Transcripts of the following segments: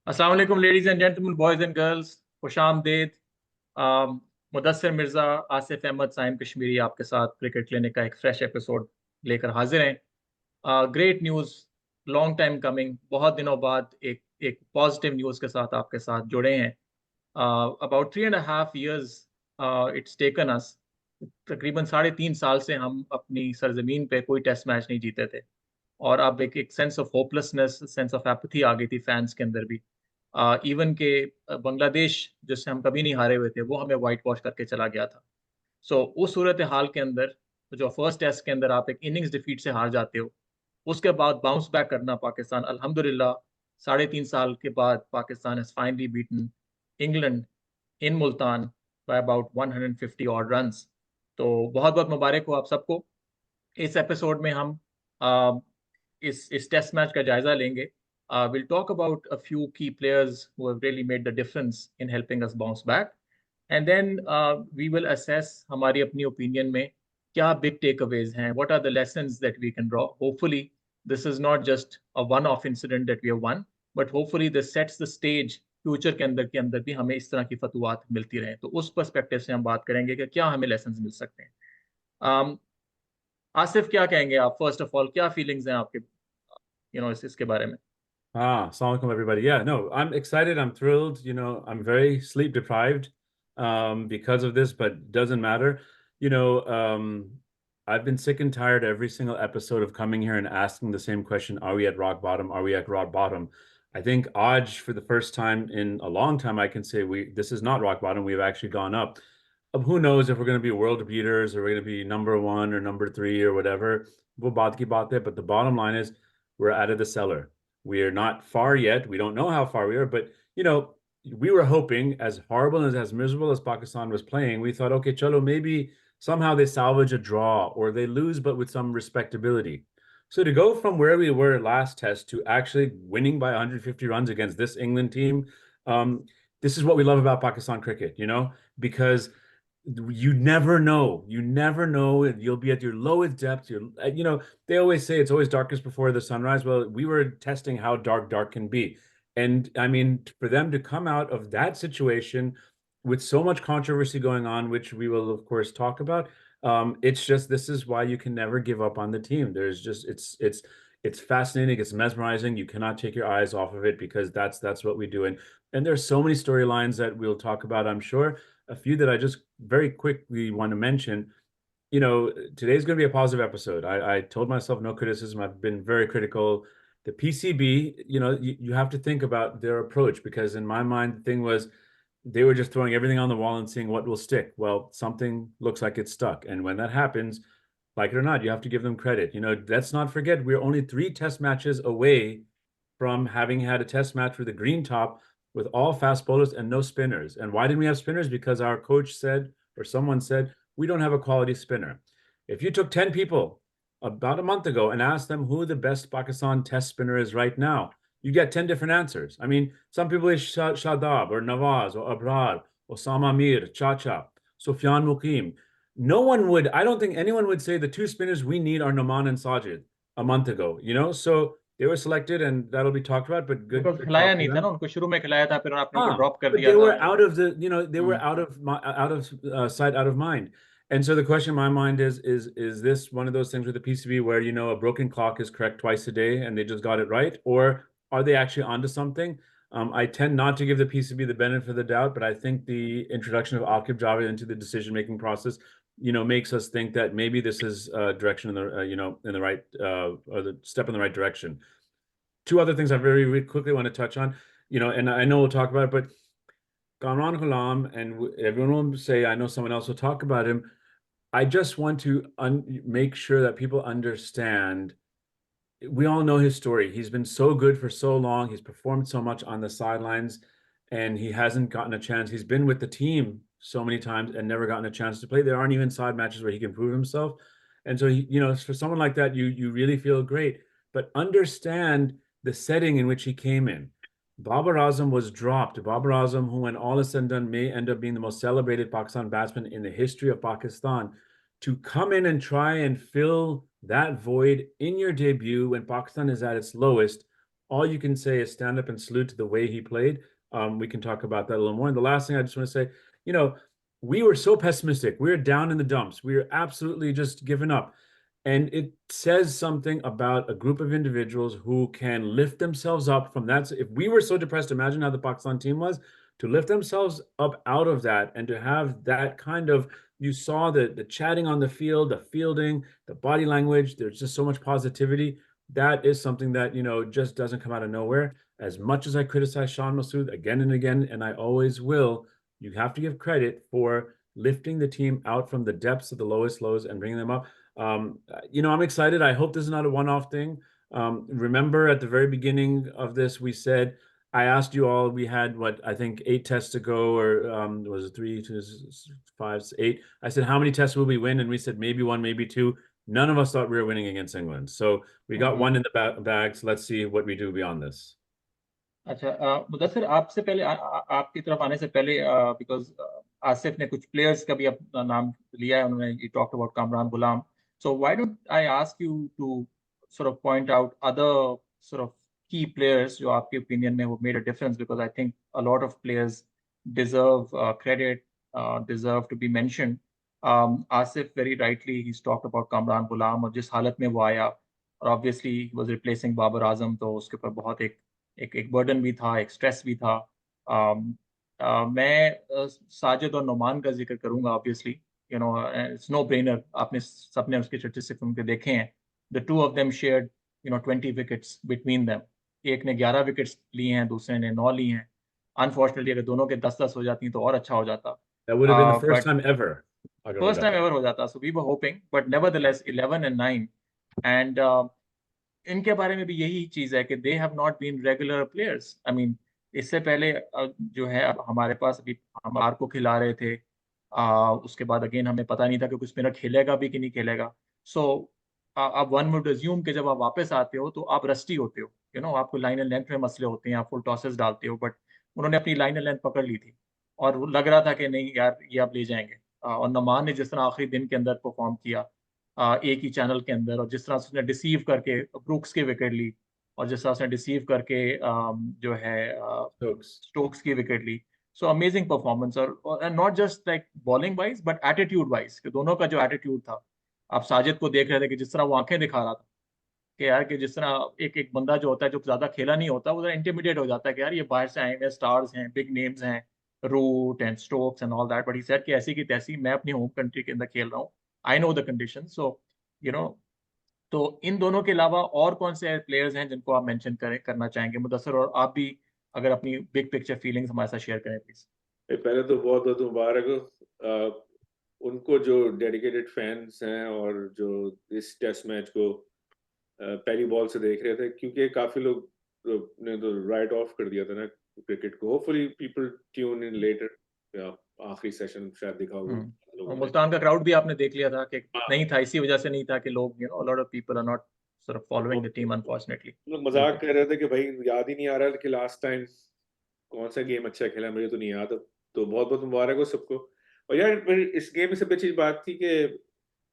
अस्सलाम वालेकुम ladies and gentleman boys and girls खुश आमदेद। मुदस्सिर मिर्ज़ा, आसिफ अहमद, साइम कश्मीरी आपके साथ क्रिकेट क्लिनिक का एक फ्रेश एपिसोड लेकर हाजिर हैं। Great news, long time coming, बहुत दिनों बाद एक एक पॉजिटिव न्यूज़ के साथ आपके साथ जुड़े हैं। अबाउट 3.5 years इट्स टेकन अस, तकरीबन 3.5 साल से हम अपनी सरजमीन पे कोई टेस्ट मैच नहीं जीते थे। और अब एक sense of hopelessness, sense of apathy आ गई थी फैंस के अंदर भी। इवन के बांग्लादेश जिससे हम कभी नहीं हारे हुए थे वो हमें वाइट वॉश करके चला गया था। सो उस सूरत हाल के अंदर जो फर्स्ट टेस्ट के अंदर आप एक इनिंग्स डिफीट से हार जाते हो, उसके बाद बाउंस बैक करना पाकिस्तान अल्हम्दुलिल्लाह 3.5 साल के बाद Pakistan has finally beaten England in Multan by about 150 odd runs. तो बहुत बहुत मुबारक हो आप सबको। इस एपिसोड में हम uh, इस टेस्ट मैच का जायजा लेंगे। Will talk about a few key players who have really made the difference in helping us bounce back, and then we will assess हमारी अपनी ओपिनियन में क्या बिग टेक अवेज हैं, what are the lessons that we can draw. Hopefully this is not just a one off incident that we have won, but hopefully this sets the stage future के अंदर भी हमें इस तरह की फतवात मिलती रहें। तो उस पर्सपेक्टिव से हम बात करेंगे कि क्या हमें लेसन्स मिल सकते हैं। um, आसिफ, क्या कहेंगे आप? फर्स्ट ऑफ ऑल क्या फीलिंग्स हैं आपके इसके बारे में? Assalamu alaikum, everybody. Yeah, no, I'm excited. I'm thrilled. I'm very sleep deprived because of this, but doesn't matter. I've been sick and tired every single episode of coming here and asking the same question: Are we at rock bottom? Are we at rock bottom? I think Aj, for the first time in a long time, I can say this is not rock bottom. We've actually gone up. Who knows if we're going to be world beaters or we're going to be number one or number three or whatever. Wo baat ki baat hai, but the bottom line is we're out of the cellar. We are not far yet. We don't know how far we are, but we were hoping, as horrible and as miserable as Pakistan was playing, we thought, okay, chalo, maybe somehow they salvage a draw or they lose, but with some respectability. So to go from where we were last test to actually winning by 150 runs against this England team, um, this is what we love about Pakistan cricket, because you never know. You never know. You'll be at your lowest depth. They always say it's always darkest before the sunrise. Well, we were testing how dark can be. And I mean, for them to come out of that situation with so much controversy going on, which we will, of course, talk about, it's just this is why you can never give up on the team. There's just it's fascinating. It's mesmerizing. You cannot take your eyes off of it because that's what we do. And there's so many storylines that we'll talk about, I'm sure. A few that I just very quickly want to mention. Today's going to be a positive episode. I told myself no criticism. I've been very critical. The PCB, you have to think about their approach because in my mind, the thing was they were just throwing everything on the wall and seeing what will stick. Well, something looks like it's stuck. And when that happens, like it or not, you have to give them credit. Let's not forget we're only 3 test matches away from having had a test match with a green top with all fast bowlers and no spinners. And why didn't we have spinners? Because our coach said, or someone said, we don't have a quality spinner. If you took 10 people about a month ago and asked them who the best Pakistan test spinner is right now, you get 10 different answers. I mean, some people is Shadab or Nawaz or Abrar, Osama Mir, Chacha, Sufyan Muqim. I don't think anyone would say the 2 spinners we need are Noman and Sajid a month ago, So they were selected and that'll be talked about, but because good खिलाया job to नहीं था them. ना उनको, शुरू में खिलाया था फिर आपने उनको ड्रॉप कर But दिया they था were तो out of the, they were hmm. out of sight, out of mind. And so the question in my mind is this one of those things with the PCB where, a broken clock is correct twice a day and they just got it right? Or are they actually onto something? I tend not to give the PCB the benefit of the doubt, but I think the introduction of Akib Javed into the decision-making process, makes us think that maybe this is a direction in the, in the right, or the step in the right direction. Two other things I very, very quickly want to touch on, and I know we'll talk about it, but Kamran Ghulam, and everyone will say, I know someone else will talk about him. I just want to make sure that people understand. We all know his story. He's been so good for so long. He's performed so much on the sidelines, and he hasn't gotten a chance. He's been with the team so many times and never gotten a chance to play. There aren't even side matches where he can prove himself. And so, for someone like that, you really feel great. But understand the setting in which he came in. Babar Azam was dropped. Babar Azam, who, when all is said and done, may end up being the most celebrated Pakistan batsman in the history of Pakistan, to come in and try and fill that void in your debut when Pakistan is at its lowest all you can say is stand up and salute to the way he played. We can talk about that a little more. And the last thing I just want to say, you know, we were so pessimistic. We were down in the dumps. We were absolutely just giving up. And it says something about a group of individuals who can lift themselves up from that. If we were so depressed, imagine how the Pakistan team was to lift themselves up out of that and to have that kind of, you saw the chatting on the field, the fielding, the body language. There's just so much positivity. That is something that, just doesn't come out of nowhere. As much as I criticize Sean Masood again and again, and I always will, you have to give credit for lifting the team out from the depths of the lowest lows and bringing them up. I'm excited. I hope this is not a one-off thing. Remember at the very beginning of this, we said, I asked you all, we had what, I think 8 tests to go, or was it 3, 2, 5, 8? I said, how many tests will we win? And we said, maybe 1, maybe 2. None of us thought we were winning against England. So we got one in the bag. So let's see what we do beyond this. अच्छा, मुदस्सिर, आपसे पहले आपकी तरफ आने से पहले, because Asif ने कुछ प्लेयर्स का भी अपना नाम लिया है, उन्होंने ही talked about Kamran Ghulam. So why don't I ask you to sort of point out other sort of key players जो आपके opinion में वो made a difference, because I think a lot of players deserve credit, deserve to be mentioned. Asif very rightly he's talked about Kamran गुलाम और जिस हालत में वो आया, और obviously he was replacing Babar Azam, तो उसके ऊपर बहुत एक बर्डन भी था, एक स्ट्रेस भी था. मैं साजिद और नोमान का जिक्र करूंगा. ऑब्वियसली इट्स नो ब्रेनर, आपने सबने उसके स्टैटिस्टिक्स उनके देखे हैं. The two of them shared 20 wickets between them. एक ने 11 विकेट्स लिए हैं, दूसरे ने 9 लिए हैं. अनफॉर्चुनेटली अगर दोनों के 10-10 हो जाती तो और अच्छा हो जाता. That would have been the first but time ever. First time ever हो जाता. So we were hoping, but nevertheless 11 and 9. And इनके बारे में भी यही चीज है कि they have not been regular players. I mean इससे पहले जो है हमारे पास अभी हम आर को खिला रहे थे. उसके बाद अगेन हमें पता नहीं था कि कुछ स्पिनर खेलेगा भी कि नहीं खेलेगा. सो आप वन वुड अज्यूम कि जब आप वापस आते हो तो आप रस्टी होते हो. आपको लाइन एंड लेंथ में मसले होते हैं, आप फुल टॉसेस डालते हो. बट उन्होंने अपनी लाइन एंड लेंथ पकड़ ली थी और वो लग रहा था कि नहीं यार ये आप ले जाएंगे. और नमान ने जिस तरह आखिरी दिन के अंदर परफॉर्म किया एक ही चैनल के अंदर, और जिस तरह से उसने डिसीव करके ब्रूक्स की विकेट ली, और जिस तरह से डिसीव करके जो है स्टोक्स की विकेट ली. So amazing performance. और not just like bowling wise but attitude wise, कि दोनों का जो एटीट्यूड था. आप साजिद को देख रहे थे कि जिस तरह वो आंखें दिखा रहा था कि यार, कि जिस तरह एक एक बंदा जो होता है जो ज्यादा खेला नहीं होता, वो जरा इंटिमिडेट हो जाता है कि यार ये बाहर से आए हैं, स्टार्स हैं, बिग नेम्स हैं, Root and Stokes and all that. But he said कि ऐसी की तैसी मैं अपनी होम कंट्री के अंदर खेल रहा हूँ. I know the condition. So you know तो इन दोनों के अलावा और कौन से प्लेयर्स हैं जिनको आप मेंशन करना चाहेंगे मुदस्सर, और आप भी अगर अपनी बिग पिक्चर फीलिंग्स हमारे साथ शेयर करें प्लीज. पहले तो बहुत बहुत मुबारक हो उनको जो डेडिकेटेड फैंस हैं और जो इस टेस्ट मैच को पहली बॉल से देख रहे थे, क्योंकि काफी लोग ने तो राइट ऑफ कर दिया था ना क्रिकेट को. Hopefully people tune in later, आखिरी सेशन शायद दिखा होगा और लोगों ने. मुल्तान का क्राउड भी आपने देख लिया था कि हाँ, नहीं था, इसी वजह से नहीं था कि लोग a lot of people are not sort of following the team unfortunately. लोग मजाक कर रहे थे कि भाई याद ही नहीं आ रहा कि लास्ट टाइम कौन सा गेम अच्छा खेला, मुझे तो नहीं याद. तो बहुत बहुत मुबारक हो सबको. और यार इस गेम में सबसे अच्छी बात थी कि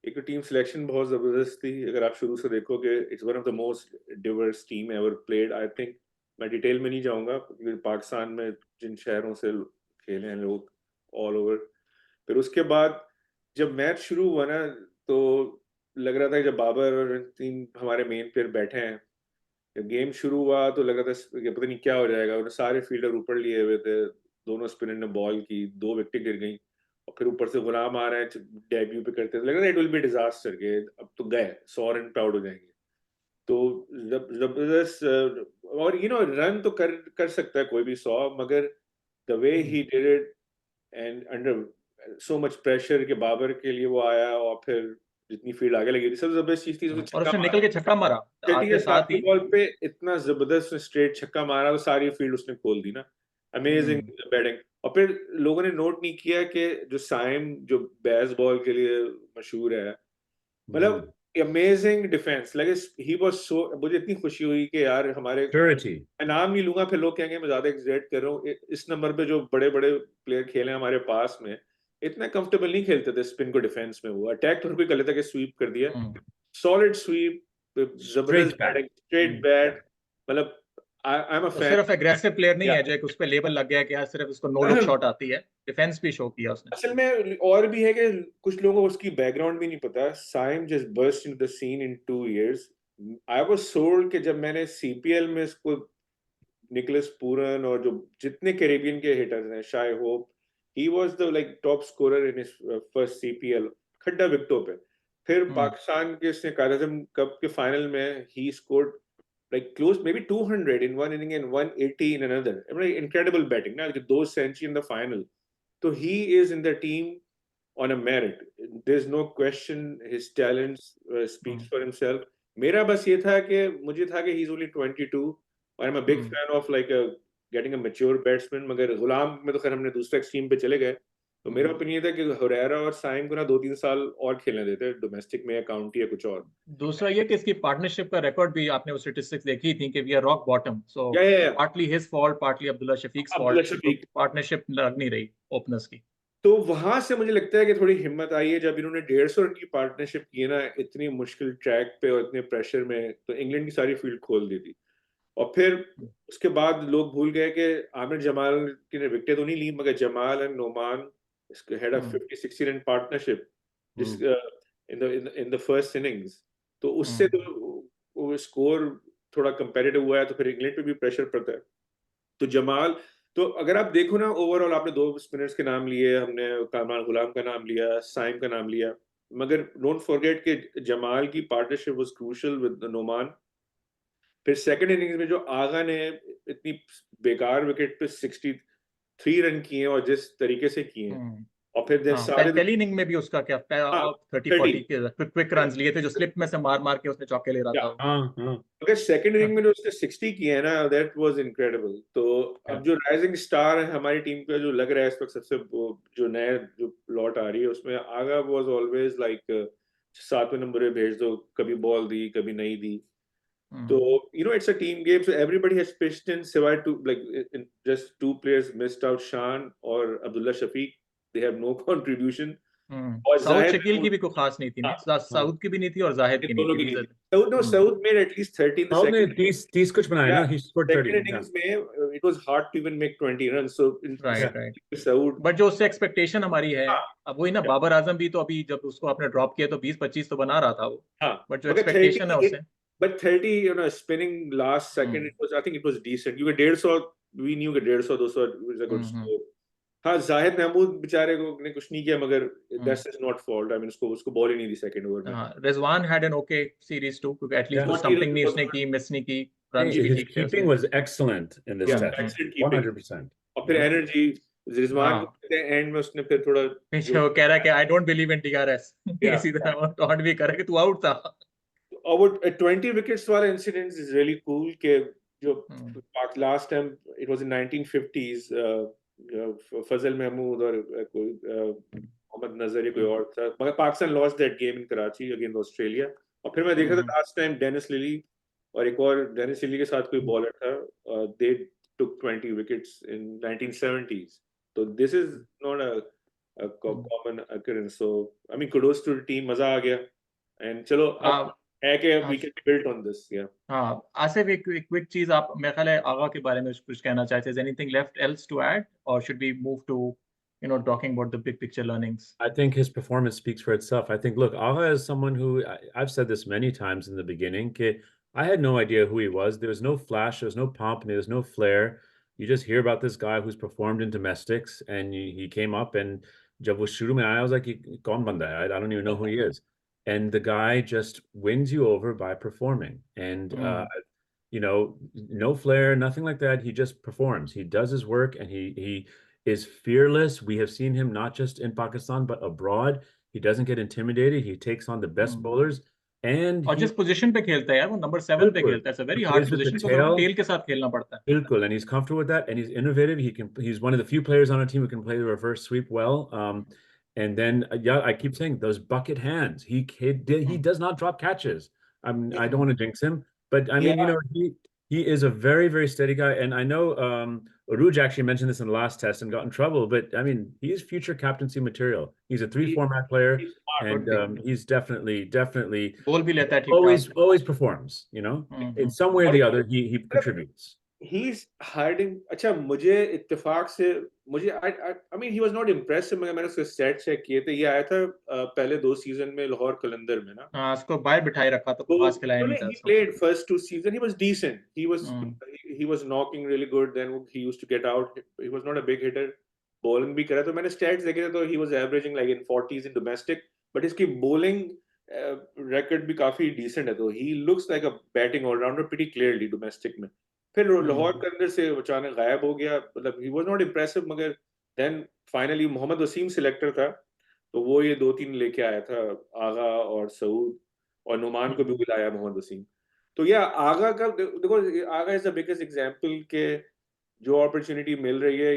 एक तो टीम सिलेक्शन बहुत जबरदस्त थी. अगर आप शुरू से देखोगे, it's one of the most Divers team ever played. I think मैं डिटेल में नहीं जाऊंगा क्योंकि पाकिस्तान में जिन शहरों से खेले हैं लोग ऑल ओवर. फिर उसके बाद जब मैच शुरू हुआ ना, तो लग रहा था कि जब बाबर और 3 हमारे मेन प्लेयर बैठे हैं, जब गेम शुरू हुआ तो लग रहा था कि पता नहीं क्या हो जाएगा. उन्हें सारे फील्डर ऊपर लिए हुए थे, दोनों स्पिनर ने बॉल की, 2 विकेट गिर गई. और फिर ऊपर से गुलाम आ रहे हैं डेब्यू पे करते, लग रहा था इट विल बी डिजास्टर के अब तो गए 100 रन प्राउड हो जाएंगे. तो जबरदस्त. और रन तो कर सकता है कोई भी 100, मगर the way he did it and under so much pressure के बाबर के लिए वो आया. और फिर जितनी फील्ड आगे लगी थी, सबसे जबरदस्त चीज थी उसने और छक्का उसने मारा. निकल के छक्का मारा छठी या आते साथ सातवीं ही. बॉल पे इतना जबरदस्त स्ट्रेट छक्का मारा, तो सारी फील्ड उसने खोल दी ना. Amazing batting. और फिर लोगों ने नोट नहीं किया कि जो साइम जो बेस बॉल के लिए मशहूर है, मतलब अमेजिंग डिफेंस. लगे ही वाज सो. मुझे इतनी खुशी हुई कि यार हमारे, Purity. मैं नाम नहीं लूंगा फिर लोग कहेंगे मैं ज्यादा एग्जैक्ट कर रहा हूँ. इस नंबर पे जो बड़े बड़े प्लेयर खेले हमारे पास में, इतना कंफर्टेबल नहीं खेलते थे स्पिन को डिफेंस में. वो अटैक तो कोई कर लेता कि स्वीप कर दिया, सॉलिड स्वीप, जबरदस्त Straight bat. Batting, straight bat. मतलब I'm a तो fan. सिर्फ एग्रेसिव प्लेयर नहीं Yeah. है जो एक उस पे लेबल लग गया कि यार सिर्फ उसको नो लुक शॉट आती है, डिफेंस भी शो किया उसने। असल में और भी है कि कुछ लोगों को उसकी बैकग्राउंड भी नहीं पता। Saim just burst into the scene in 2 years. I was sold कि जब मैंने सीपीएल में इसको निकोलस पूरन और जो जितने कैरेबियन के हिटर्स हैं, Shai Hope, he was the like top scorer in his first CPL, खड्डा विकेटों पे। फिर पाकिस्तान के उसने कायद-ए-आज़म कप के फाइनल में he scored like close maybe 200 in one inning and 180 in another. I mean, incredible batting. Now, those century in the final. So he is in the team on a merit. There's no question. His talents speaks for himself. मेरा बस ये था कि मुझे था कि he's only 22 और I'm a big fan of like getting a mature batsman. मगर गुलाम में तो खैर हमने दूसरे एक्सट्रीम पे चले गए। तो मेरा ओपिनियन था कि हुरैरा और साइम को ना 2-3 साल और खेलने देते डोमेस्टिक में या काउंटी या कुछ और। दूसरा ये कि इसकी पार्टनरशिप का रिकॉर्ड भी आपने वो स्टैटिस्टिक्स देखी थी कि we are rock bottom, so yeah partly his fault, partly Abdullah Shafique's Abdullah fault, Shafique partnership लग नहीं रही ओपनर्स की। तो वहां से मुझे लगता है कि थोड़ी हिम्मत आई है जब इन्होंने 150 रन की पार्टनरशिप की है ना, इतनी मुश्किल ट्रैक पे और इतने प्रेशर में, तो इंग्लैंड की सारी फील्ड खोल दी थी। और फिर उसके बाद लोग भूल गए कि आमिर जमाल की ने विकेट तो नहीं ली, मगर Jamal and Noman had a 50-60 run partnership जिस इन द फर्स्ट इनिंग्स। तो उससे तो वो स्कोर थोड़ा कंपेरेटिव हुआ है, तो फिर इंग्लैंड पे भी प्रेशर पड़ता है। तो जमाल, तो अगर आप देखो ना ओवरऑल, आपने 2 स्पिनर्स के नाम लिए, हमने कामरान गुलाम का नाम लिया, साइम का नाम लिया, मगर डोंट फॉरगेट कि जमाल की partnership was crucial with Noman. फिर सेकंड इनिंग्स में जो आगा ने इतनी बेकार विकेट पे 63 रन किए और जिस तरीके से किए, और फिर हाँ, सारे पहली इनिंग में भी उसका क्या 30-40 के क्विक रन्स लिए थे जो स्लिप में से मार मार के उसने चौके ले रहा था। अगर सेकंड इनिंग में जो उसने 60 किए हैं ना, दैट वाज इनक्रेडिबल। तो अब जो राइजिंग स्टार है हमारी टीम का, जो लग रहा है इस वक्त सबसे जो नया जो लॉट आ रही है, उसमें आगा वाज ऑलवेज लाइक 7वें नंबर पे भेज दो, कभी बॉल दी कभी नहीं दी। तो you know it's a team game, so everybody has pitched in, सिवाय just 2 players missed out, Shan और Abdullah Shafique, they have no contribution। और साउथ जाहिर शकील की भी कोई खास नहीं थी, नहीं साउथ की भी नहीं थी और जाहिद की नहीं दोनों की थी। नहीं थी। साउथ में एटलीस्ट 30 इन द साउथ ने सेकंड 30 कुछ बनाए ना, he scored 30, सेकंड इनिंग्स में it was hard to even make 20 run, so right. Saud. But जो उससे एक्सपेक्टेशन हमारी है, हाँ, अब वही ना, बाबर आजम भी तो अभी जब उसको आपने ड्रॉप किया तो 20-25 तो बना रहा था वो, हाँ, बट जो मगर एक्सपेक्टेशन है 30 उससे। but 30 you know spinning last second, it was, I think it was decent क्योंकि 150 we knew कि 150-200 was a good score। हाँ, जाहिद महमूद बेचारे को ने कुछ नहीं किया, मगर that's his not fault। I mean उसको बॉल ही नहीं दी सेकंड ओवर में। हाँ, Rizwan had an okay series too, क्योंकि एटलीस्ट वो 40 स्टंपिंग रन नहीं was उसने good। की, मिस नहीं की, रन्स भी his ठीक थे keeping उसके। was excellent in this Yeah, test, excellent keeping। 100%। और फिर एनर्जी रिजवान हाँ, को एंड में उसने फिर थोड़ा पीछे जो वो कह रहा है कि I don't believe in DRS, या इसी तरह वो टॉन्ट भी करे कि तू आउट था। और वो 20 विकेट्स वाला इंसिडेंट इज रियली कूल के जो last time it was in 1950s, फजल महमूद और कोई मोहम्मद नजर या कोई और था, मगर Pakistan lost that game in Karachi against Australia. और फिर मैं देख रहा था लास्ट टाइम डेनिस लिली और एक और डेनिस लिली के साथ कोई बॉलर था, दे took 20 wickets in 1970s, so this is not a common occurrence। So I mean kudos to the team, मजा आ गया। एंड चलो अब है कि we can build on this। yeah। हाँ, आसिफ एक क्विक चीज, आप मेरे ख्याल है आगा के बारे में कुछ कहना चाहते हैं? Anything left else to add और should we move to talking about the big picture learnings? I think his performance speaks for itself. I think, look, Agha is someone who I've said this many times in the beginning. I had no idea who he was. There was no flash, there was no pomp, and there was no flair. You just hear about this guy who's performed in domestics, and he came up, and jab wo shuru mein aaya, I was like, kaun banda hai? I don't even know who he is. And the guy just wins you over by performing. And no flair, nothing like that. He just performs. He does his work, and he is fearless. We have seen him not just in Pakistan but abroad. He doesn't get intimidated. He takes on the best bowlers, and और जिस position पे खेलता है यार, वो number 7 पे खेलता है। It's a very hard position क्योंकि उसको टेल के साथ खेलना पड़ता है। Bilkul, and he's comfortable with that, and he's innovative. He's one of the few players on a team who can play the reverse sweep well. And then I keep saying those bucket hands. He does not drop catches. I don't want to jinx him, but I mean, he is a very, very steady guy. And I know Aruj actually mentioned this in the last test and got in trouble, but I mean, he's future captaincy material. He's a 3 format player, and he's definitely बोल भी लेता है ठीक ठाक। always performs. In some way or the other, he contributes. he's hiding. अच्छा, मुझे इत्तेफाक से मुझे I mean he was not impressive, मगर मैंने उसके स्टैट चेक किए थे। ये आया था पहले 2 सीजन में लाहौर कलंदर में ना। हाँ, उसको बाहर बिठाए रखा था, तो खास खिलाया नहीं था he उसको। played first 2 season, he was decent, hmm, he was knocking really good, then he used to get out, he was not a big hitter, bowling भी करा। तो मैंने stats देखे थे, तो he was averaging like in 40s in domestic, but इसकी bowling record भी काफी decent है। तो he looks like a batting all rounder pretty clearly domestic में। फिर लाहौर के अंदर से अचानक गायब हो गया, मतलब he was not impressive, मगर then finally Mohammad Wasim selector था, तो वो ये 2-3 लेके आया था, आगा और सऊद, और नुमान को भी हम्म, बुलाया मोहम्मद वसीम। तो या आगा का देखो, आगा इज द बिगेस्ट एग्जांपल के जो अपॉर्चुनिटी मिल रही है,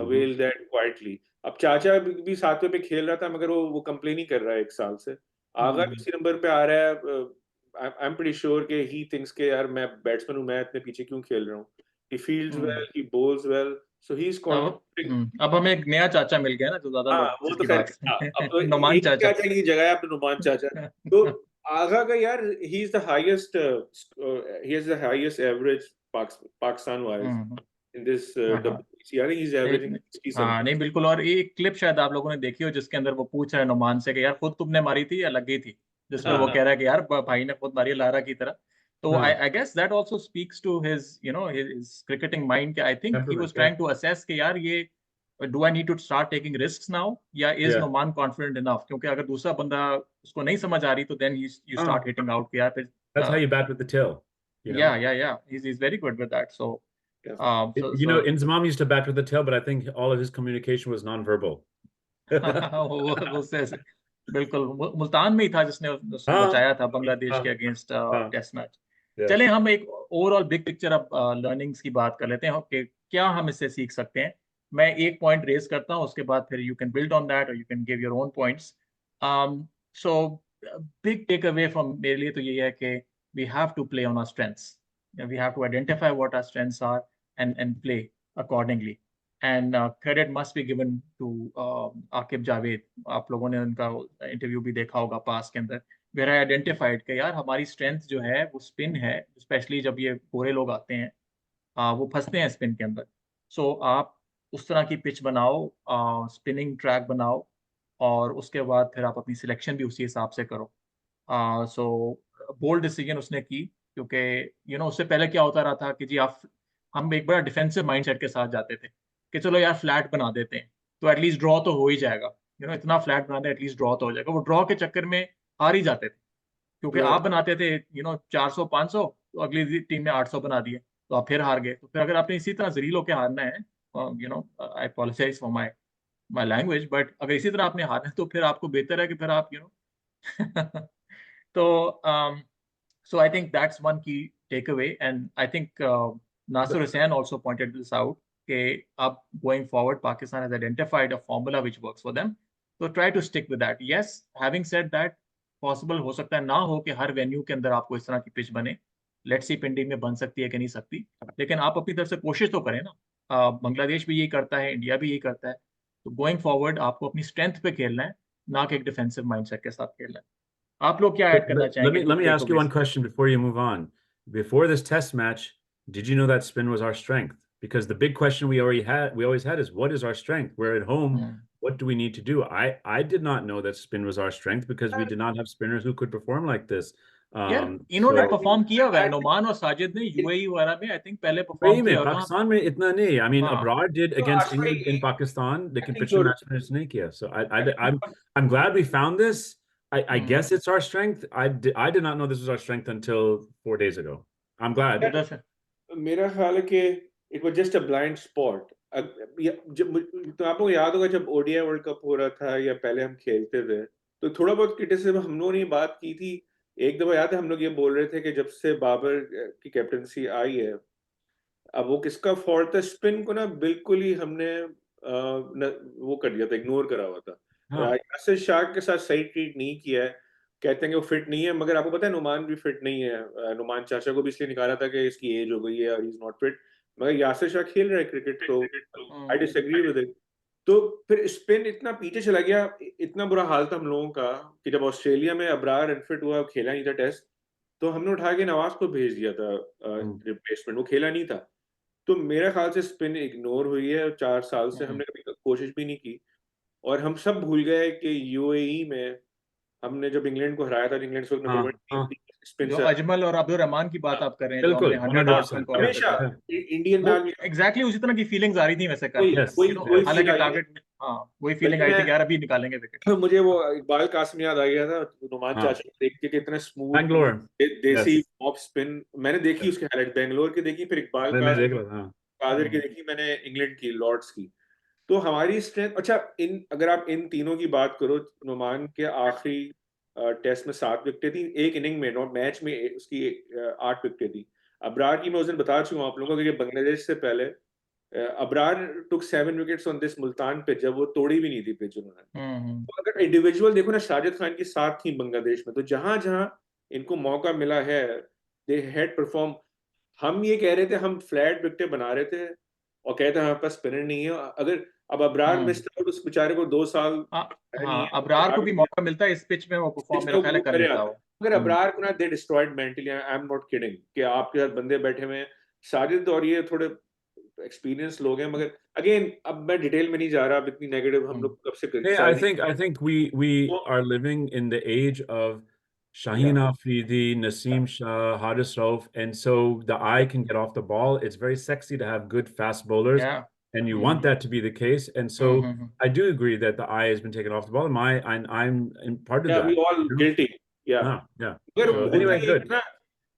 अवेल दैट क्वाइटली। अब चाचा भी 7वें पे खेल रहा था, मगर वो कंप्लेन ही कर रहा है 1 साल से। आगा भी हम्म, इसी नंबर पे आ रहा है। आई एम प्रीटी श्योर कि ही थिंक्स के यार मैं बैट्समैन हूं, मैं इतने पीछे क्यों खेल रहा हूँ। He fields hmm. Well, he bowls well, so he is contributing. अब हमें एक नया चाचा मिल गया ना, जो ज्यादा हाँ, लोग वो तो जिसकी खैर बात हाँ, अब करते तो हैं। नुमान एक ही चाचा। चाचा की जगह है आपने नुमान चाचा। तो आगा का यार, he is the highest, he has the highest average Pakistan wise hmm, in this हाँ, हाँ। WBC. I think he is averaging नहीं, 60 हाँ, समथिंग। नहीं, बिल्कुल। और एक क्लिप शायद आप लोगों ने देखी हो, जिसके अंदर वो पूछ रहा है नुमान से कि यार खुद तुमने मारी थी या लग गई थी, जिस पर हाँ, वो हाँ, कह रहा है कि यार भाई ने खुद मारी है, लारा की तरह। तो I Huh. I guess that also speaks to his his cricketing mind, कि I think he was Temperament, yeah. Trying to assess कि यार ये do I need to start taking risks now, या is Yeah. Noman confident enough, क्योंकि अगर दूसरा बंदा उसको नहीं समझ आ रही, तो then you Oh, start hitting out कि यार फिर that's how you bat with the tail, you know? या he's very good with that. So yeah. You know, Inzamam used to bat with the tail, but I think all of his communication was nonverbal. वो से बिल्कुल मुल्तान में ही था जिसने उसको हाँ, बचाया था बांग्लादेश के हाँ, अगेंस्ट हाँ, टेस्ट मैच। चलें, yes. हम एक ओवरऑल बिग पिक्चर अब लर्निंग्स की बात कर लेते हैं कि क्या हम इससे सीख सकते हैं। मैं एक पॉइंट रेज करता हूँ, उसके बाद फिर you can build on that और you can give your own points. So big take away from मेरे लिए तो ये है कि we have to play on our strengths, we have to identify what our strengths are and play accordingly. And credit must be given to Aqib Javed. आप लोगों ने उनका इंटरव्यू भी देखा होगा पास के अंदर, वेर आई आइडेंटिफाइड कि यार हमारी स्ट्रेंथ जो है वो स्पिन है, स्पेशली जब ये गोरे लोग आते हैं, वो फंसते हैं स्पिन के अंदर। सो आप उस तरह की पिच बनाओ, स्पिनिंग ट्रैक बनाओ, और उसके बाद फिर आप अपनी सिलेक्शन भी उसी हिसाब से करो। सो बोल्ड डिसीजन उसने की, क्योंकि उससे पहले क्या होता रहा था कि जी आप, हम एक बड़ा डिफेंसिव माइंडसेट के साथ जाते थे कि चलो यार फ्लैट बना देते हैं तो एटलीस्ट ड्रॉ तो हो ही जाएगा, इतना फ्लैट बना दे एटलीस्ट ड्रॉ तो हो जाएगा। वो ड्रॉ के चक्कर में हार ही जाते थे, क्योंकि नो, आप बनाते थे 400 500, तो अगली टीम ने 800 बना दिए, तो आप फिर हार गए। तो फिर अगर आपने इसी तरह जलील होके हारना है, I apologise for my my language, but अगर इसी तरह आपने हारना है, तो फिर आपको बेहतर है कि फिर आप तो so I think that's one key takeaway, and I think Nasir Hussain also pointed this out. Okay, up going forward, Pakistan has identified a formula which works for them. So try to stick with that. Yes, having said that, possible हो सकता है ना हो कि हर venue के अंदर आपको इस तरह की पिच बने। लेट्स सी पिंडी में बन सकती है कि नहीं सकती, लेकिन आप अपनी तरफ से कोशिश तो करें ना। बांग्लादेश भी यही करता है, इंडिया भी यही करता है। तो गोइंग फॉरवर्ड आपको अपनी स्ट्रेंथ पे खेलना है, ना कि एक डिफेंसिव माइंडसेट के साथ खेलना है। आप लोग क्या ऐड करना Let चाहेंगे, me to let me take ask you one Awais? question before you move on. Before this test match, did you know that spin was our strength? Because the big question we always had is what is our strength? We're at home. What do we need to do? I did not know that spin was our strength because we did not have spinners who could perform like this. यार इन्होंने I So think perform किया हुआ है, I think Numan और साजिद ने it, UAE वगैरह में I think पहले परफॉर्म वही किया में होगा वहाँ। पाकिस्तान में इतना नहीं. I mean, हाँ, abroad did no, against actually, England in Pakistan, I लेकिन think पिछले you're मैच में इसने नहीं किया. So I think I'm glad we found this. I hmm, guess it's our strength. I did not know this was our strength until 4 days ago. I'm glad. उधर से। मेरा ख्याल है कि it was just a blind spot. जब तो आपको याद होगा जब ओडीआई वर्ल्ड कप हो रहा था या पहले हम खेलते थे, तो थोड़ा बहुत क्रिटिसिज्म हम लोगों ने बात की थी। एक दफा याद है हम लोग ये बोल रहे थे कि जब से बाबर की कैप्टनसी आई है, अब वो किसका फॉल्ट था, स्पिन को ना बिल्कुल ही हमने वो कर दिया था, इग्नोर करा हुआ था। हाँ. यासिर शाह के साथ सही ट्रीट नहीं किया है। कहते हैं कि वो फिट नहीं है, मगर आपको पता है नुमान भी फिट नहीं है। नुमान चाचा को भी इसलिए निकाला था कि इसकी एज हो गई है और ही इज नॉट फिट, मगर यासिर शाह खेल रहा है क्रिकेट, तो आई डिसएग्री विद इट। तो फिर स्पिन इतना पीछे चला गया, इतना बुरा हाल था हम लोगों का कि जब ऑस्ट्रेलिया में अबरार अनफिट हुआ, खेला नहीं था टेस्ट, तो हमने उठा के नवाज को भेज दिया था Hmm. रिप्लेसमेंट, वो खेला नहीं था। तो मेरे ख्याल से स्पिन इग्नोर हुई है, 4 साल से हम्म, हमने कभी कोशिश भी नहीं की, और हम सब भूल गए कि यूएई में हमने जब इंग्लैंड को हराया था, इंग्लैंड उस वक्त नंबर 1 हाँ टीम हाँ थी, स्पिन जो से अजमल और अब्दुल रहमान की बात हाँ, आप कर रहे हैं, जो हमने बिल्कुल 100 डॉट्स 100%. उनको आउट हमेशा करके, इंडियन में वो आदमी एग्जैक्टली उसी तरह की फीलिंग्स आ रही थी वैसे कल, वही Yes, वही वही yes. फील हालांकि आई है। टारगेट, हाँ वही फीलिंग बल्कि आई मैं थी कि यार अभी निकालेंगे विकेट। मुझे वो हाँ, इकबाल कासिम याद आ गया था, नुमान हाँ, चाचा को देख के कितना स्मूथ बैंगलोर. देसी Yes. ऑफ स्पिन मैंने देखी, उसके हाईलाइट बैंगलोर की देखी, फिर इकबाल मैं कासिम देख रहा था. कादिर की हम्म, देखी मैंने, इंग्लैंड की लॉर्ड्स की। तो हमारी स्ट्रेंथ, अच्छा, इन अगर आप इन तीनों की बात करो, नुमान के आखिरी टेस्ट में 7 विकेटें थी, एक इनिंग में, नॉट मैच में, उसकी 8 विकेटें थी। अबरार की मैं उस दिन बता चुका हूँ आप लोगों को कि बांग्लादेश से पहले अबरार टुक 7 wickets on this Multan pitch, जब वो तोड़ी भी नहीं थी पिच उन्होंने। हम्म, तो अगर इंडिविजुअल देखो ना, शाजिद खान की 7 थी बांग्लादेश में, तो जहां जहां इनको मौका मिला है, दे हैड परफॉर्म। हम ये कह रहे थे, हम फ्लैट विकेटें बना रहे थे और कहते हैं हमारे पास स्पिनर नहीं है। अगर अब अबरार हम्म, मिस्ड आउट, उस बेचारे को 2 साल हाँ है नहीं हाँ, है, अबरार को खराब भी ही है, मौका मिलता है इस पिच में, वो परफॉर्म मेरा इसमें ख्याल है वो कर करे लेता आता है। हो। अगर हम्म, अबरार को ना, they destroyed mentally, I am not kidding, कि आपके साथ बंदे बैठे हुए हैं, साजिद और ये थोड़े एक्सपीरियंस लोग हैं, मगर अगेन अब मैं डिटेल में नहीं जा रहा, अब इतनी नेगेटिव हम हम्म, लोग कब से Hey, क्रिटिसाइज नहीं I think we तो, are living in the age of या Shaheen Afridi, Naseem Shah, Haris Rauf, and so the eye can get off the ball. It's very sexy to have good fast bowlers, या and you want hmm, that to be the case. And hmm, so I do agree that the eye has been taken off the ball. I'm in part of yeah we that. All You know? Guilty, yeah Yeah. मगर So होता anyway, ये है good. ना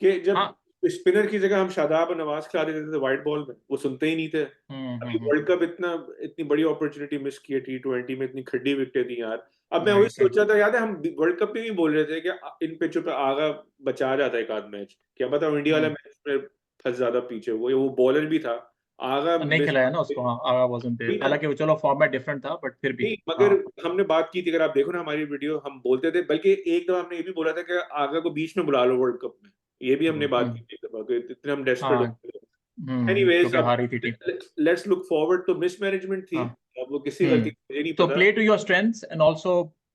कि जब हाँ, spinner की जगह हम शादाब और नवाज खिला देते थे व्हाइट बॉल में, वो सुनते ही नहीं थे। अभी वर्ल्ड कप इतनी बड़ी अपॉर्चुनिटी मिस की है, T20 में इतनी खड्डी विकेटें थी यार। अब मैं वही राइट राइट, सोचा था, याद है हम वर्ल्ड कप में भी बोल रहे थे कि इन पिचों पे आगा बचा जाता है एक आध मैच, क्या पता इंडिया वाला मैच में फंस ज्यादा पीछे, वो बॉलर भी था, आगा नहीं मिस, खिलाया ना उसको, हाँ आगा वाजंट देयर, ना। हालांकि वो चलो फॉर्मेट डिफरेंट था बट फिर भी। नहीं, मगर हाँ, हमने बात की थी, अगर आप देखो ना हमारी वीडियो, हम बोलते थे, बल्कि एक दफा हमने ये भी बोला था कि आगा को बीच में बुला लो वर्ल्ड कप में, ये भी हमने बात की हम्म, थी एक दफा, कि इतने हम डेस्परेट हो हाँ, गए थे। एनीवेज, क्योंकि अब हारी थी टीम। लेट्स लुक फॉरवर्ड, तो मिसमैनेजमेंट थी, हाँ, अब वो किसी गलती की मुझे नहीं तो पता। Play to your strengths and also,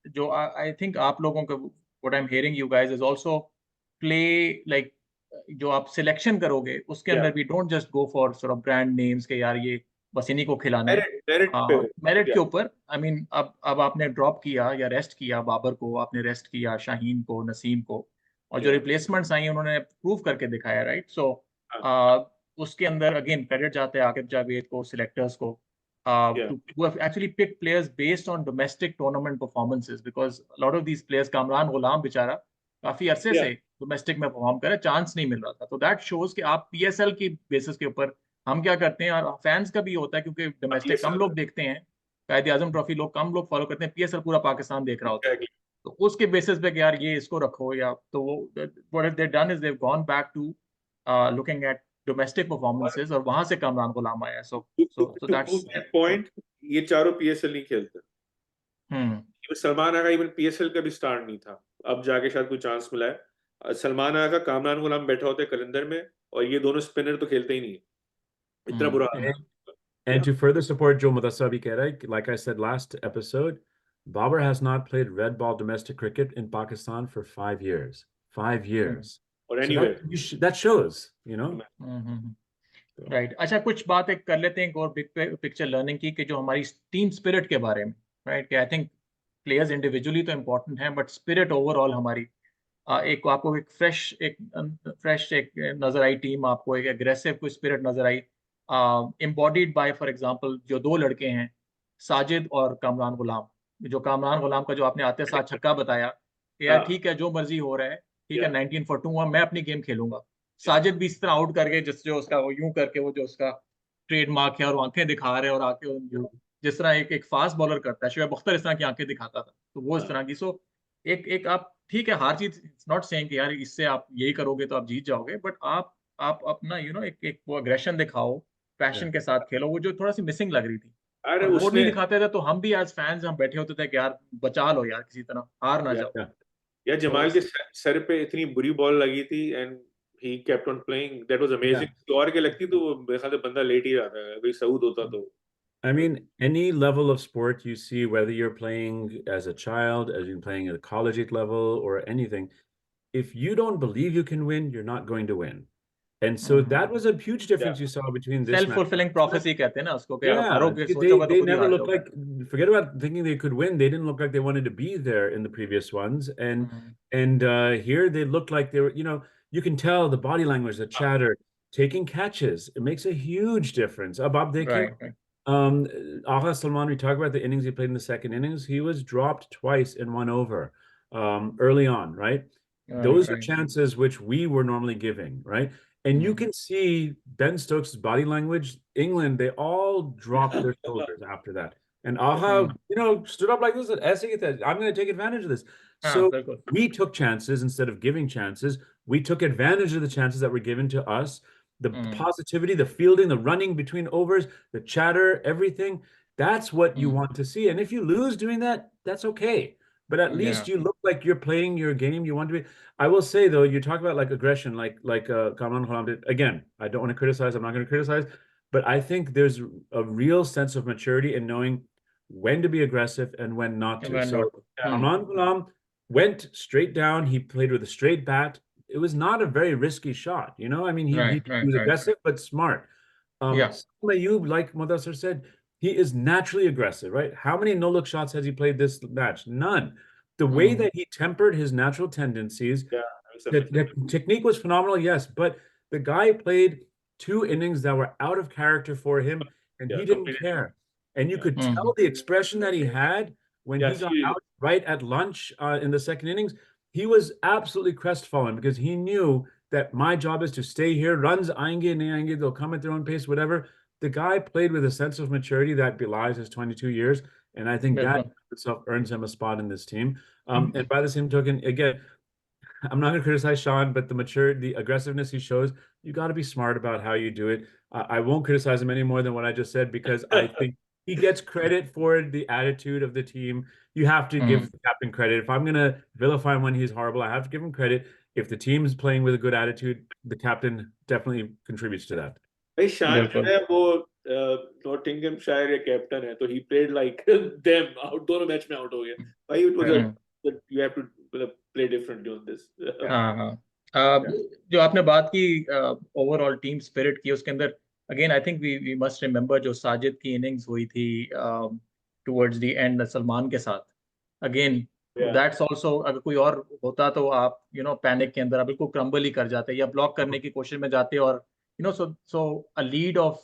जो आई थिंक आप लोगों का what I am hearing you guys is also play like, जो आप सिलेक्शन करोगे उसके या अंदर भी don't just go for sort of brand names के यार ये बस इन्हीं को खिलाना है। मेरिट मेरिट पे, मेरिट या के ऊपर आई मीन, अब आपने ड्रॉप किया या रेस्ट किया बाबर को, आपने रेस्ट किया शाहीन को, नसीम को, और जो या रिप्लेसमेंट्स आई हैं, उन्होंने प्रूव करके दिखाया, राइट। सो हाँ, उसके अंदर अगेन क्रेडिट जाते हैं आकिब जावेद को, सिलेक्टर्स को, या who have actually picked players based on domestic tournament performances, because a lot of these players, Kamran गुलाम बेचारा काफी अरसे या से डोमेस्टिक में परफॉर्म करे, चांस नहीं मिल रहा था, तो दैट शोज कि आप पीएसएल की बेसिस के ऊपर, हम क्या करते हैं, और फैंस का भी होता है क्योंकि ये डोमेस्टिक कम सब लोग देखते हैं, कायदे आजम ट्रॉफी लोग कम लोग फॉलो करते हैं, पीएसएल पूरा पाकिस्तान देख रहा होता है, एग्जैक्टली, तो उसके बेसिस पे कि यार ये इसको रखो, या तो वो what have they done is they have gone back to looking at domestic और परफॉर्मेंसेस, और वहां से कामरान गुलाम आया, so so to prove that's that point, ये चारों पीएसएल नहीं खेलते। Hmm, Salman Agha even PSL का भी स्टार नहीं था, अब जाके शायद कोई चांस मिला है। सलमान आगा, कामरान गुलाम बैठा होता है कलंदर में, और ये दोनों स्पिनर तो खेलते ही नहीं है, इतना बुरा हाल हम्म, है। And या to further support Joe Mudasabi Kera, like I said last episode, Babar has not played red ball domestic cricket in Pakistan for 5 years. 5 years. और So anyway that shows, you know. तो right. अच्छा, कुछ बात एक कर लेते हैं, एक और बिग पिक्चर लर्निंग की, कि जो हमारी टीम स्पिरिट के बारे में, राइट, कि आई थिंक प्लेयर्स इंडिविजुअली तो इम्पोर्टेंट हैं, बट स्पिरिट ओवरऑल हमारी, एक आपको एक फ्रेश एक नजर आई टीम, आपको एक एग्रेसिव कोई स्पिरिट नजर आई, एम्बॉडीड बाय फॉर एग्जांपल जो दो लड़के हैं, साजिद और कामरान गुलाम। जो कामरान गुलाम का जो आपने आते साथ छक्का बताया कि यार हाँ, ठीक है जो मर्जी हो रहा है, ठीक है या 19 फॉर 2 हुआ, मैं अपनी गेम खेलूंगा। या साजिद भी इस तरह आउट करके, जिस जो उसका वो यूं करके, वो जो उसका ट्रेडमार्क है, और वो आंखें दिखा रहे हैं, और आके जिस तरह एक एक फास्ट बॉलर करता है, शोएब अख्तर इस तरह की आंखें दिखाता था, तो वो इस हाँ, तरह की। सो एक एक आप ठीक है, हार जीत इट्स नॉट सेइंग कि यार इससे आप यही करोगे तो आप जीत जाओगे, बट आप अपना एक एक वो अग्रेशन दिखाओ, Yeah. पैशन के साथ खेलो, वो जो थोड़ा सी मिसिंग लग रही थी, अरे और वो नहीं उसने, दिखाते थे, तो हम भी एज फैंस हम बैठे होते थे कि यार बचा लो यार, किसी तरह हार ना या जाओ। Yeah. या तो जमाल के सर पे इतनी बुरी बॉल लगी थी, and he kept on playing, that was Yeah. Amazing. और के लगती तो वो मेरे ख्याल से बंदा लेट ही जाता है, अभी सऊद होता तो। I mean, any level of sport you see, whether you're playing as a child, as you're playing at a collegiate level, or anything, if you don't believe you can win, you're not going to win. And so that was a huge difference Yeah. you saw between this self match. Fulfilling prophecy कहते हैं ना उसको, कि आप Yeah, हारोगे they सोचोगे तो they खुद ही never हार looked जाओगे. like, forget about thinking they could win. They didn't look like they wanted to be there in the previous ones. And here they looked like they were, you can tell the body language, the chatter, taking catches. It makes a huge difference. Ab aap dekhein, Right, right. Agha Salman, we talk about the innings he played in the second innings. He was dropped twice in 1 over early on, right? Those are Right. chances which we were normally giving, right? And you can see Ben Stokes' body language. England, they all dropped their shoulders after that. And Aha, stood up like this. "Aise hi tha. I'm going to take advantage of this." हाँ, So बिल्कुल. we took chances instead of giving chances. We took advantage of the chances that were given to us. The positivity, the fielding, the running between overs, the chatter, everything. That's what you want to see. And if you lose doing that, that's okay. But at least Yeah. you look like you're playing your game. You want to be. I will say though, you talk about like aggression, like Kamran Khalam did. Again, I don't want to criticize. I'm not going to criticize, but I think there's a real sense of maturity in knowing when to be aggressive and when not to. When So not. Kamran Khalam went straight down. He played with a straight bat. It was not a very risky shot. I mean, he Right, right, was right. aggressive but smart. Yeah. Sam Ayub, like Mudassir said, he is naturally aggressive, right? How many no-look shots has he played this match? None. The way that he tempered his natural tendencies, Yeah. the technique was phenomenal, yes, but the guy played 2 innings that were out of character for him, and he didn't completely. care. And you Yeah. could tell the expression that he had when he got out right at lunch in the second innings. He was absolutely crestfallen because he knew that my job is to stay here. Runs aayenge, nahi aayenge, they'll come at their own pace, whatever. The guy played with a sense of maturity that belies his 22 years, and I think that itself earns him a spot in this team. And by the same token, again, I'm not going to criticize Sean, but the aggressiveness he shows, you got to be smart about how you do it. I won't criticize him any more than what I just said because I think he gets credit for the attitude of the team. You have to give the captain credit. If I'm going to vilify him when he's horrible, I have to give him credit. If the team is playing with a good attitude, the captain definitely contributes to that. भाई शान जो है वो Nottinghamshire या captain है, तो he played like them out, दोनों match में आउट हो गए भाई. It was you have to play differently on this. हाँ, हाँ. जो आपने बात की ओवरऑल टीम स्पिरिट की, उसके अंदर again I think we must remember जो साजिद की इनिंग्स हुई थी टुवर्ड्स द एंड सलमान के साथ. अगेन दैट्स आल्सो, अगर कोई और होता तो आप पैनिक के अंदर आप बिल्कुल क्रम्बल ही कर जाते या ब्लॉक करने की कोशिश में जाते, और so a lead off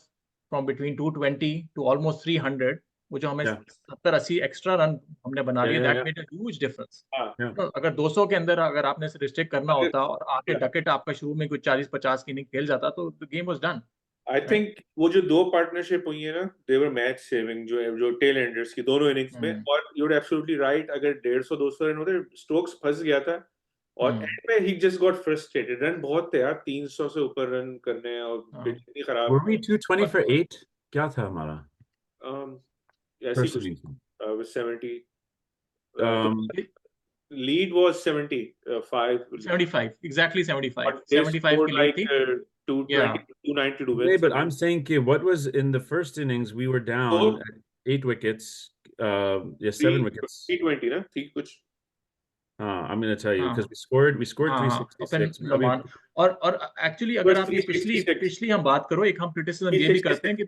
from between 220 to almost 300, वो जो हमें 70-80 एक्स्ट्रा रन हमने बना लिए, that made a huge difference. अगर 200 के अंदर अगर आपने रिस्ट्रिक्ट करना होता और आके डकेट आपका शुरू में कुछ 40-50 की इनिंग खेल जाता तो the game was done. I think वो जो 2 पार्टनरशिप हुई है ना, दे वर मैच सेविंग, जो टेल एंडर्स की दोनों इनिंग्स में. और यू आर एब्सोल्युटली राइट, अगर 150-200 रन होते, स्टोक्स फंस गया था और एंड में ही जस्ट गॉट फ्रस्ट्रेटेड. रन बहुत थे यार, 300 से ऊपर रन करने, और पिच इतनी खराब. Were we 220 for 8? क्या था हमारा? ऐसी कुछ with 70. Lead was 75. Exactly 75. But they 75 scored की like lead थी. 220, 290 to win. Okay, but I'm saying what was in the first innings, we were down at 8 wickets. 7 wickets. 320 ना, थी कुछ. I'm going to tell you because we scored 366. और actually अगर आप ये पिछली हम बात करो, एक हम क्रिटिसिज्म ये भी करते हैं कि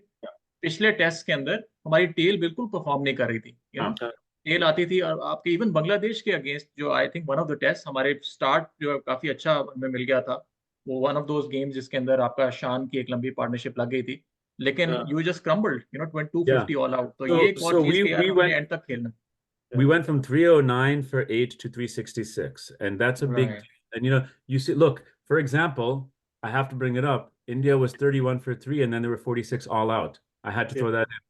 पिछले टेस्ट के अंदर हमारी टेल बिल्कुल परफॉर्म नहीं कर रही थी. टेल आती थी और आपके इवन बांग्लादेश के अगेंस्ट, जो I think one of the test हमारे स्टार्ट जो काफी अच्छा हमें मिल गया था, वो वन ऑफ दोस गेम्स जिसके अंदर आपका शान की एक लंबी पार्टनरशिप लग गई थी, लेकिन you just crumbled 250 all out. तो ये एक और चीज के यार एंड तक खेलना. We went from 309 for 8 to 366, and that's a big deal. And you see, look, for example, I have to bring it up. India was 31 for 3, and then there were 46 all out. I had to throw that in.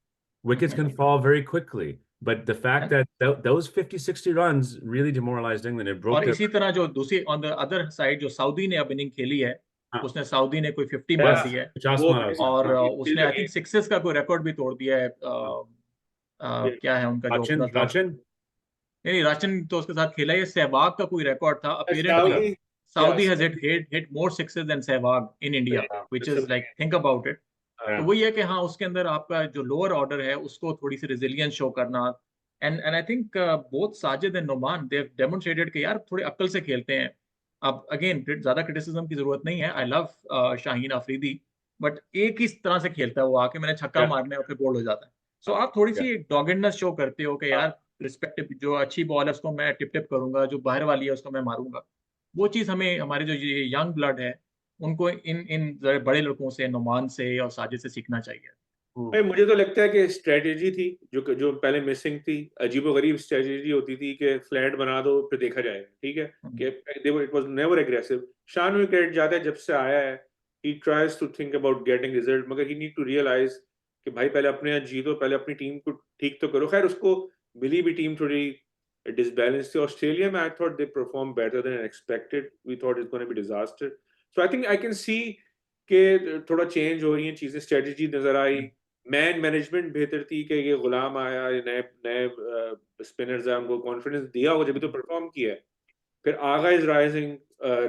Wickets can fall very quickly, but the fact that those 50-60 runs really demoralized England. It broke. और इसी तरह जो दूसरी on the other side जो Saudi ने अब inning खेली है, उसने सऊदी ने कोई 50 मार दी है, और उसने आई थिंक सिक्सेस का कोई रिकॉर्ड भी तोड़ दिया है. क्या है उनका जो नहीं, राशन तो उसके साथ खेला है. सहवाग का कोई रिकॉर्ड था apparently. Saudi has hit more sixes than Sehwag in India, which is like, think about it. तो वही है कि हाँ, उसके अंदर आपका जो लोअर ऑर्डर है उसको थोड़ी सी रेजिलियंस शो करना. And I think both Sajid and Noman they have demonstrated कि यार थोड़े अक्ल से खेलते हैं. अब अगेन ज्यादा क्रिटिसिज्म की जरूरत नहीं है, I love Shaheen Afridi, but एक ही तरह से खेलता है वो, आके मैंने छक्का Yeah. मारना है और फिर बोल्ड हो जाता है। सो आप थोड़ी Yeah. सी डॉगेडनेस शो करते हो कि यार रिस्पेक्टिव, जो अच्छी बॉल है उसको मैं टिप टिप करूंगा, जो बाहर वाली है उसको मैं मारूंगा। वो चीज हमें, हमारे जो ये यंग ब्लड है, उनको इन इन बड़े लड़कों से, नुमान से और साजिद से सीखना चाहिए। भाई मुझे तो लगता है कि स्ट्रेटेजी थी जो जो पहले मिसिंग थी, अजीबोगरीब स्ट्रेटेजी होती थी कि फ्लैट बना दो फिर देखा जाएगा, ठीक है, कि इट वाज नेवर एग्रेसिव। शान में क्रेडिट जाता है, जब से आया है he tries to think about getting result, मगर ही नीड टू रियलाइज कि भाई पहले अपने यहाँ जीतो, पहले अपनी टीम को ठीक तो करो। खैर उसको मिली भी टीम थोड़ी डिसबैलेंस थी। ऑस्ट्रेलिया में I thought they perform better than expected, we thought it's gonna be disaster. So I think I can see कि थोड़ा चेंज हो रही है चीजें, स्ट्रेटेजी नजर आई, मैन मैनेजमेंट बेहतर थी कि ये गुलाम आया, ये नए नए स्पिनर्स हैं, उनको कॉन्फिडेंस दिया होगा जब तो परफॉर्म किया है। फिर Agha is rising,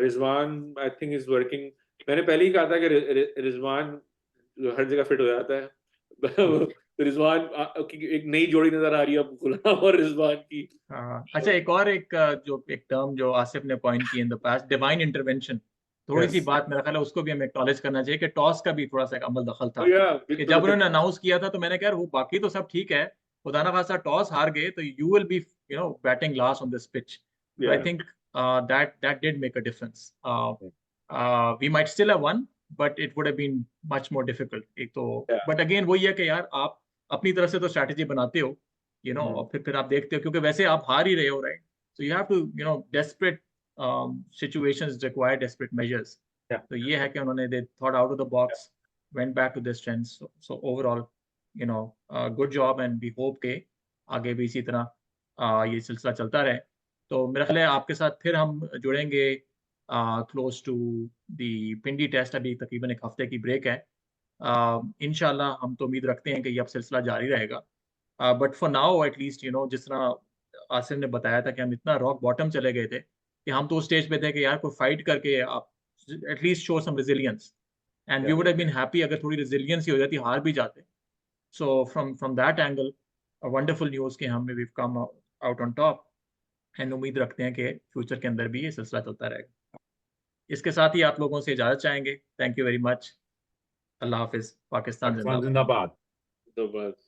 Rizwan I think is working. मैंने पहले ही कहा था कि रिजवान हर जगह फिट हो जाता है। तो रिजवान की एक नई जोड़ी नजर आ रही है अब, गुलाम और रिजवान की। अच्छा, एक और जो एक टर्म जो आसिफ ने पॉइंट की in the past, divine intervention, थोड़ी सी यस, बात मेरा ख्याल है उसको भी हमें एक्नॉलेज करना चाहिए कि टॉस का भी थोड़ा सा एक अमल दखल था। ओ या कि बिग जब उन्होंने अनाउंस किया था तो मैंने कहा वो बाकी तो सब ठीक है, खुदा ना खासा टॉस हार गए तो you will be batting last on this pitch. तो I yeah think that that did make a difference. We might still have won, but it would have been much more difficult. एक तो या but again वही है कि यार आप अपनी तरफ से तो स्ट्रैटेजी बनाते हो, और फिर आप देखते हो, क्योंकि वैसे आप हार ही रहे हो, right? So you have to, desperate situations require desperate measures. या तो ये है कि उन्होंने they thought out of the box, went back to their strengths. So overall, good job, and we hope के आगे भी इसी तरह ये सिलसिला चलता रहे। तो मेरा ख्याल है आपके साथ फिर हम जुड़ेंगे close to the Pindi test. अभी तकरीबन एक हफ्ते की ब्रेक है। इंशाल्लाह हम तो उम्मीद रखते हैं कि ये अब सिलसिला जारी रहेगा। बट फॉर नाउ एटलीस्ट, जिस तरह आसिम ने बताया था कि हम इतना रॉक बॉटम चले गए थे कि हम तो उस स्टेज पे थे कि यार कोई फाइट करके आप at least show some resilience, and we yeah would have been happy अगर थोड़ी रेजिलियंस ही हो जाती, हार भी जाते। So from that angle, wonderful news कि हम we come out on top, and उम्मीद रखते हैं कि फ्यूचर के अंदर भी ये सिलसिला चलता रहेगा। इसके साथ ही आप लोगों से इजाज़त चाहेंगे। Thank you very much. अल्लाह हाफिज़। पाकिस्तान Pakistan जिंदाबाद। Zindabad. तो बस